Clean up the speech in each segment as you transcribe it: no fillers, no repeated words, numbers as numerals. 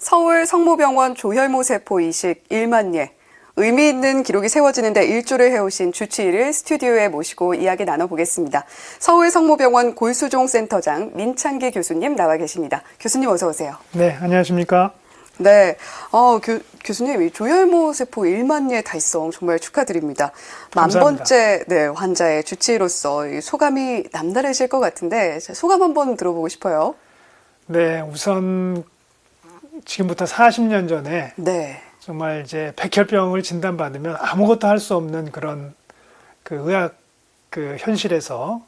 서울 성모병원 조혈모 세포 이식 1만 예. 의미 있는 기록이 세워지는데 일조를 해오신 주치의를 스튜디오에 모시고 이야기 나눠보겠습니다. 서울 성모병원 골수종 센터장 민창기 교수님 나와 계십니다. 교수님 어서 오세요. 네, 안녕하십니까? 네, 교수님 이 조혈모 세포 1만 예 달성 정말 축하드립니다. 감사합니다. 10,000번째 환자의 주치의로서 소감이 남다르실 것 같은데 소감 한번 들어보고 싶어요. 네, 우선 지금부터 40년 전에 네. 정말 이제 백혈병을 진단받으면 아무것도 할 수 없는 그런 그 의학 그 현실에서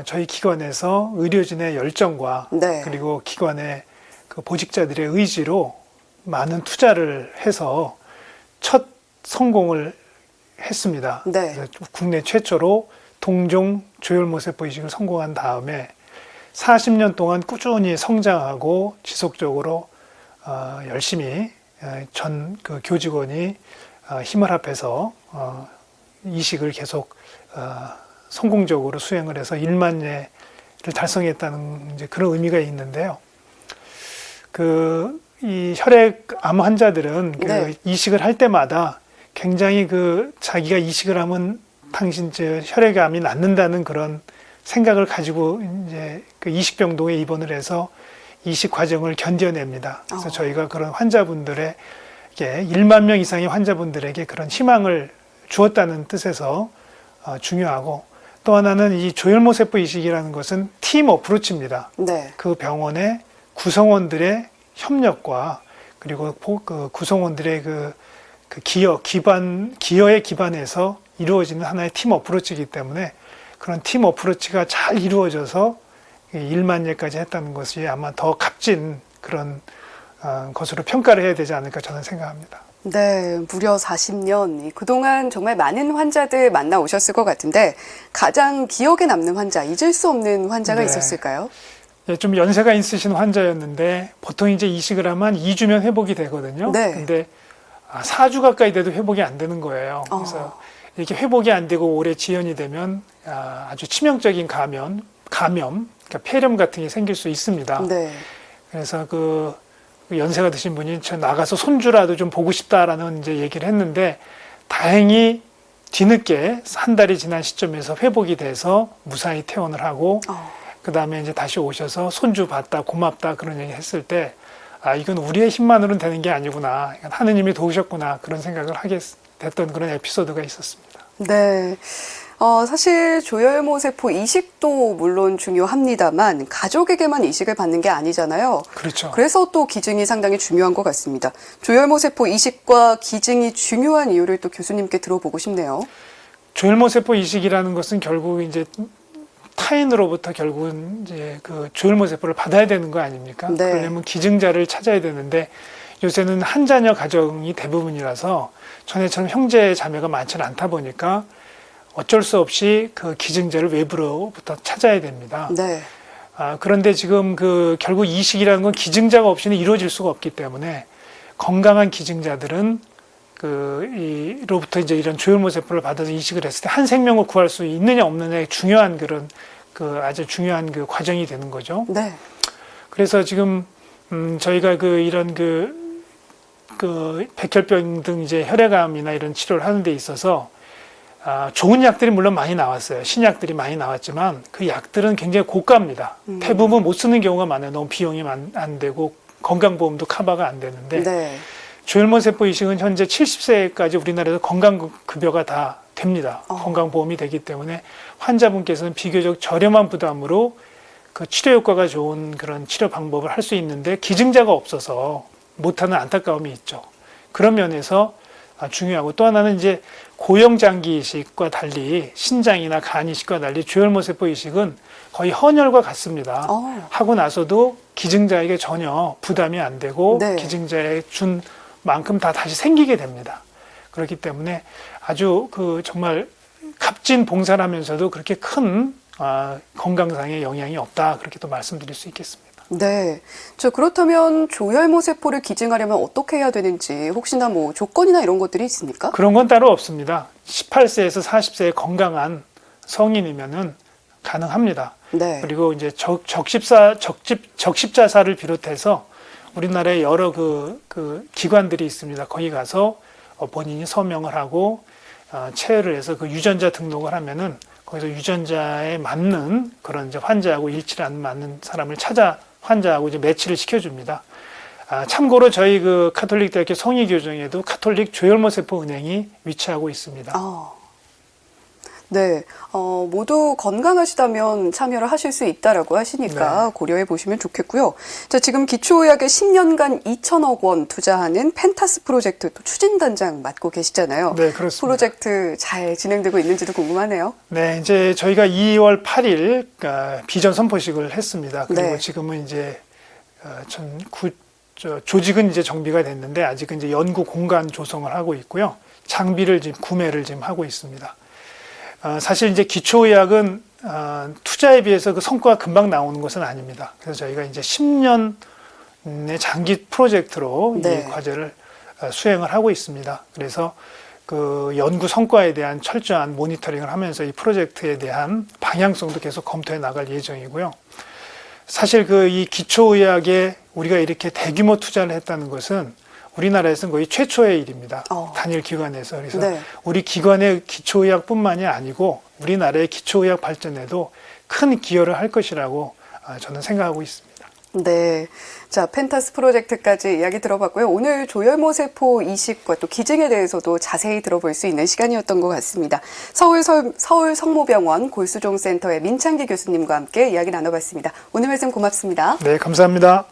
저희 기관에서 의료진의 열정과 네. 그리고 기관의 그 보직자들의 의지로 많은 투자를 해서 첫 성공을 했습니다. 네. 그래서 국내 최초로 동종 조혈모세포 이식을 성공한 다음에 40년 동안 꾸준히 성장하고 지속적으로 열심히 전 그 교직원이 힘을 합해서 이식을 계속 성공적으로 수행을 해서 1만 예를 달성했다는 이제 그런 의미가 있는데요. 이 혈액암 환자들은 네. 이식을 할 때마다 굉장히 자기가 이식을 하면 당신 혈액암이 낫는다는 그런 생각을 가지고 이제 그 이식병동에 입원을 해서 이식 과정을 견뎌냅니다. 그래서 저희가 그런 환자분들에게 1만 명 이상의 환자분들에게 그런 희망을 주었다는 뜻에서 중요하고, 또 하나는 이 조혈모세포 이식이라는 것은 팀 어프로치입니다. 네. 그 병원의 구성원들의 협력과 그리고 그 구성원들의 기여에 기반해서 이루어지는 하나의 팀 어프로치이기 때문에 그런 팀 어프로치가 잘 이루어져서 1만 예까지 했다는 것이 아마 더 값진 그런 것으로 평가를 해야 되지 않을까 저는 생각합니다. 네, 무려 40년. 그동안 정말 많은 환자들 만나 오셨을 것 같은데 가장 기억에 남는 환자, 잊을 수 없는 환자가 네. 있었을까요? 예, 좀 연세가 있으신 환자였는데 보통 이제 이식을 하면 2주면 회복이 되거든요. 네. 근데 4주 가까이 돼도 회복이 안 되는 거예요. 그래서 이렇게 회복이 안 되고 오래 지연이 되면 아주 치명적인 감염, 그러니까 폐렴 같은 게 생길 수 있습니다. 네. 그래서 그 연세가 드신 분이 저 나가서 손주라도 좀 보고 싶다라는 이제 얘기를 했는데 다행히 뒤늦게 한 달이 지난 시점에서 회복이 돼서 무사히 퇴원을 하고 그 다음에 이제 다시 오셔서 손주 봤다 고맙다 그런 얘기 했을 때 이건 우리의 힘만으로는 되는 게 아니구나, 하느님이 도우셨구나 그런 생각을 하게 됐던 그런 에피소드가 있었습니다. 네. 사실 조혈모 세포 이식도 물론 중요합니다만 가족에게만 이식을 받는 게 아니잖아요. 그렇죠. 그래서 또 기증이 상당히 중요한 것 같습니다. 조혈모 세포 이식과 기증이 중요한 이유를 또 교수님께 들어보고 싶네요. 조혈모세포 이식이라는 것은 결국 이제 타인으로부터 결국은 이제 그 조혈모세포를 받아야 되는 거 아닙니까? 네. 그러려면 기증자를 찾아야 되는데 요새는 한 자녀 가정이 대부분이라서 전에처럼 형제 자매가 많지는 않다 보니까 어쩔 수 없이 그 기증자를 외부로부터 찾아야 됩니다. 네. 그런데 지금 결국 이식이라는 건 기증자가 없이는 이루어질 수가 없기 때문에 건강한 기증자들은 이로부터 이제 이런 조혈모세포를 받아서 이식을 했을 때 한 생명을 구할 수 있느냐 없느냐의 중요한 아주 중요한 과정이 되는 거죠. 네. 그래서 지금 저희가 이런 백혈병 등 이제 혈액암이나 이런 치료를 하는 데 있어서 좋은 약들이 물론 많이 나왔어요. 신약들이 많이 나왔지만 그 약들은 굉장히 고가입니다. 대부분 못 쓰는 경우가 많아요. 너무 비용이 안 되고 건강보험도 커버가 안 되는데 네. 조혈모세포 이식은 현재 70세까지 우리나라에서 건강급여가 다 됩니다. 건강보험이 되기 때문에 환자분께서는 비교적 저렴한 부담으로 그 치료 효과가 좋은 그런 치료 방법을 할 수 있는데 기증자가 없어서 못하는 안타까움이 있죠. 그런 면에서 중요하고, 또 하나는 이제 고형장기 이식과 달리 신장이나 간 이식과 달리 조혈모세포 이식은 거의 헌혈과 같습니다. 하고 나서도 기증자에게 전혀 부담이 안 되고 네. 기증자에 준 만큼 다 다시 생기게 됩니다. 그렇기 때문에 아주 정말 값진 봉사를 하면서도 그렇게 큰 건강상의 영향이 없다, 그렇게 또 말씀드릴 수 있겠습니다. 네. 그렇다면 조혈모 세포를 기증하려면 어떻게 해야 되는지 혹시나 조건이나 이런 것들이 있습니까? 그런 건 따로 없습니다. 18세에서 40세의 건강한 성인이면은 가능합니다. 네. 그리고 이제 적십자사를 비롯해서 우리나라에 여러 그 기관들이 있습니다. 거기 가서 본인이 서명을 하고 체열을 해서 그 유전자 등록을 하면은 거기서 유전자에 맞는 그런 이제 환자하고 일치를 안 맞는 사람을 찾아 환자하고 이제 매치를 시켜줍니다. 참고로 저희 그 가톨릭대학교 성의교정에도 가톨릭 조혈모세포 은행이 위치하고 있습니다. 네, 모두 건강하시다면 참여를 하실 수 있다라고 하시니까 네. 고려해 보시면 좋겠고요. 자, 지금 기초의학에 10년간 2천억 원 투자하는 펜타스 프로젝트 또 추진단장 맡고 계시잖아요. 네, 그렇습니다. 프로젝트 잘 진행되고 있는지도 궁금하네요. 네, 이제 저희가 2월 8일 비전 선포식을 했습니다. 그리고 네. 지금은 이제 조직은 이제 정비가 됐는데 아직은 이제 연구 공간 조성을 하고 있고요. 장비를 지금 구매를 지금 하고 있습니다. 사실 이제 기초의학은 투자에 비해서 그 성과가 금방 나오는 것은 아닙니다. 그래서 저희가 이제 10년의 장기 프로젝트로 네. 이 과제를 수행을 하고 있습니다. 그래서 그 연구 성과에 대한 철저한 모니터링을 하면서 이 프로젝트에 대한 방향성도 계속 검토해 나갈 예정이고요. 사실 그 이 기초의학에 우리가 이렇게 대규모 투자를 했다는 것은 우리나라에서는 거의 최초의 일입니다. 단일 기관에서. 그래서 네. 우리 기관의 기초의학뿐만이 아니고 우리나라의 기초의학 발전에도 큰 기여를 할 것이라고 저는 생각하고 있습니다. 네. 자, 펜타스 프로젝트까지 이야기 들어봤고요. 오늘 조혈모세포 이식과 또 기증에 대해서도 자세히 들어볼 수 있는 시간이었던 것 같습니다. 서울 성모병원 골수종센터의 민창기 교수님과 함께 이야기 나눠봤습니다. 오늘 말씀 고맙습니다. 네, 감사합니다.